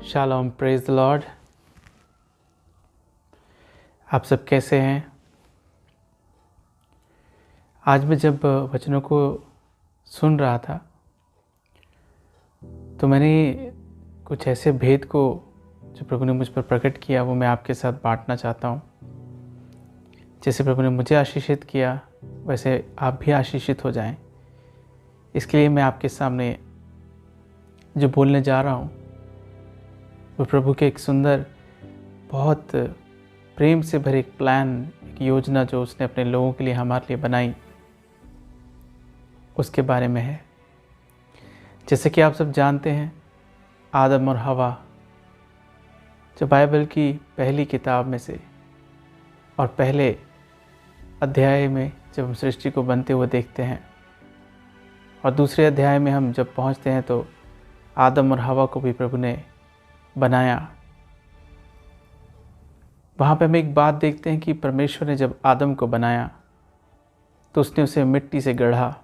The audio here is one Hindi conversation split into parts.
Shalom, praise the Lord. आप सब कैसे हैं? आज मैं जब वचनों को सुन रहा था तो मैंने कुछ ऐसे भेद को जो प्रभु ने मुझ पर प्रकट किया वो मैं आपके साथ बांटना चाहता हूँ। जैसे प्रभु ने मुझे आशीषित किया वैसे आप भी आशीषित हो जाएं। इसके लिए मैं आपके सामने जो बोलने जा रहा हूँ वो प्रभु के एक सुंदर, बहुत प्रेम से भरे एक प्लान, एक योजना जो उसने अपने लोगों के लिए, हमारे लिए बनाई, उसके बारे में है। जैसे कि आप सब जानते हैं, आदम और हवा जो बाइबल की पहली किताब में से और पहले अध्याय में जब हम सृष्टि को बनते हुए देखते हैं और दूसरे अध्याय में हम जब पहुंचते हैं तो आदम और हवा को भी प्रभु ने बनाया। वहाँ पे हम एक बात देखते हैं कि परमेश्वर ने जब आदम को बनाया तो उसने उसे मिट्टी से गढ़ा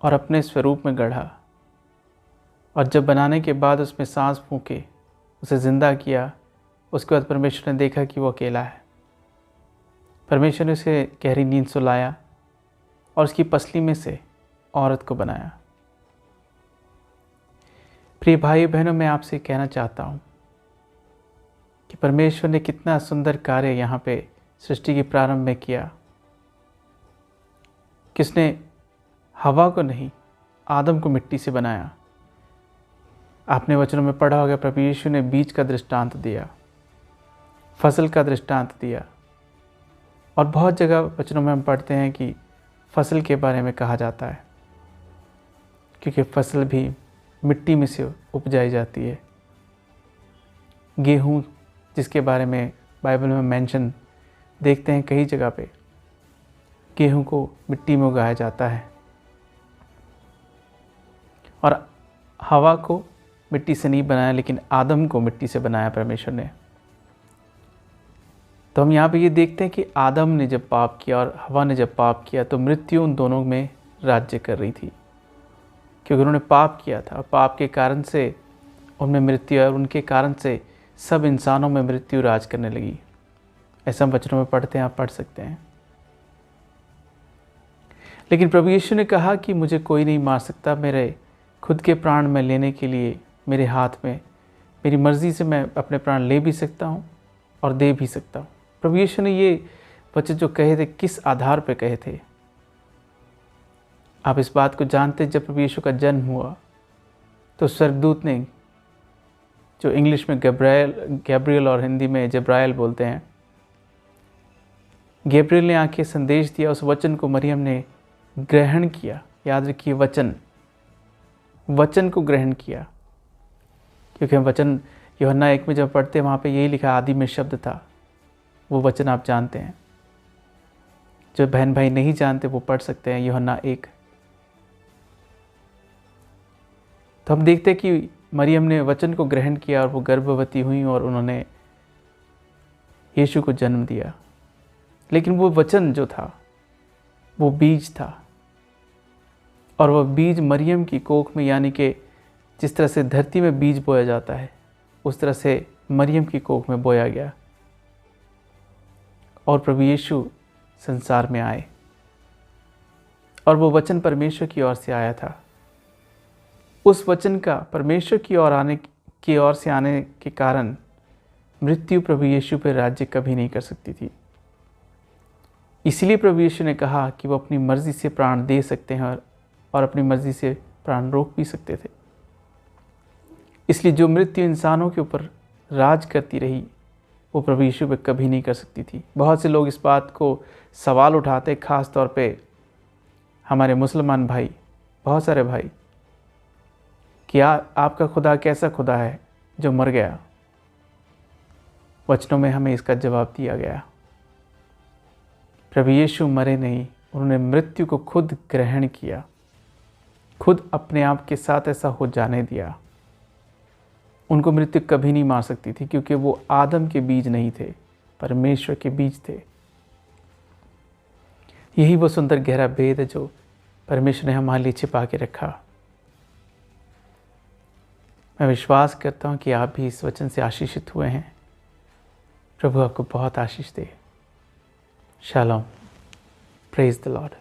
और अपने स्वरूप में गढ़ा, और जब बनाने के बाद उसमें सांस फूंके उसे ज़िंदा किया, उसके बाद परमेश्वर ने देखा कि वो अकेला है। परमेश्वर ने उसे गहरी नींद सुलाया और उसकी पसली में से औरत को बनाया। प्रिय भाई बहनों, मैं आपसे कहना चाहता हूँ कि परमेश्वर ने कितना सुंदर कार्य यहाँ पे सृष्टि के प्रारंभ में किया। किसने हवा को नहीं, आदम को मिट्टी से बनाया। आपने वचनों में पढ़ा होगा, प्रभु यीशु ने बीज का दृष्टांत दिया, फसल का दृष्टांत दिया, और बहुत जगह वचनों में हम पढ़ते हैं कि फसल के बारे में कहा जाता है, क्योंकि फसल भी मिट्टी में से उपजाई जाती है। गेहूँ, जिसके बारे में बाइबल में मेंशन देखते हैं कई जगह पे, गेहूँ को मिट्टी में उगाया जाता है, और हवा को मिट्टी से नहीं बनाया लेकिन आदम को मिट्टी से बनाया परमेश्वर ने। तो हम यहाँ पे ये देखते हैं कि आदम ने जब पाप किया और हवा ने जब पाप किया तो मृत्यु उन दोनों में राज्य कर रही थी, क्योंकि उन्होंने पाप किया था। पाप के कारण से उनमें मृत्यु है और उनके कारण से सब इंसानों में मृत्यु राज करने लगी। ऐसा हम वचनों में पढ़ते हैं, आप पढ़ सकते हैं। लेकिन प्रभु यीशु ने कहा कि मुझे कोई नहीं मार सकता, मेरे खुद के प्राण में लेने के लिए मेरे हाथ में, मेरी मर्ज़ी से मैं अपने प्राण ले भी सकता हूँ और दे भी सकता हूँ। प्रभु यीशु ने ये वचन जो कहे थे, किस आधार पर कहे थे? आप इस बात को जानते, जब प्रभु यीशु का जन्म हुआ तो स्वर्गदूत ने, जो इंग्लिश में गैब्रियल और हिंदी में जब्राइल बोलते हैं, गैब्रियल ने आके संदेश दिया। उस वचन को मरियम ने ग्रहण किया। याद रखिए, वचन को ग्रहण किया, क्योंकि हम वचन यूहन्ना 1 में जब पढ़ते हैं वहाँ पे यही लिखा, आदि में शब्द था। वो वचन आप जानते हैं। जो बहन भाई नहीं जानते वो पढ़ सकते हैं यूहन्ना 1। तो हम देखते हैं कि मरियम ने वचन को ग्रहण किया और वो गर्भवती हुई और उन्होंने यीशु को जन्म दिया। लेकिन वो वचन जो था वो बीज था, और वह बीज मरियम की कोख में, यानी कि जिस तरह से धरती में बीज बोया जाता है उस तरह से मरियम की कोख में बोया गया, और प्रभु यीशु संसार में आए। और वो वचन परमेश्वर की ओर से आया था। उस वचन का परमेश्वर की ओर से आने के कारण मृत्यु प्रभु यीशु पर राज्य कभी नहीं कर सकती थी। इसलिए प्रभु यीशु ने कहा कि वो अपनी मर्जी से प्राण दे सकते हैं और अपनी मर्जी से प्राण रोक भी सकते थे। इसलिए जो मृत्यु इंसानों के ऊपर राज करती रही वो प्रभु यीशु पे कभी नहीं कर सकती थी। बहुत से लोग इस बात को सवाल उठाते, ख़ास तौर पे हमारे मुसलमान भाई, बहुत सारे भाई, कि आपका खुदा कैसा खुदा है जो मर गया? वचनों में हमें इसका जवाब दिया गया। प्रभु यीशु मरे नहीं, उन्होंने मृत्यु को खुद ग्रहण किया, खुद अपने आप के साथ ऐसा हो जाने दिया। उनको मृत्यु कभी नहीं मार सकती थी, क्योंकि वो आदम के बीज नहीं थे, परमेश्वर के बीज थे। यही वो सुंदर गहरा भेद है जो परमेश्वर ने हमारे लिए छिपा के रखा। मैं विश्वास करता हूँ कि आप भी इस वचन से आशीषित हुए हैं। प्रभु आपको बहुत आशीष दे। शालोम। Praise the Lord.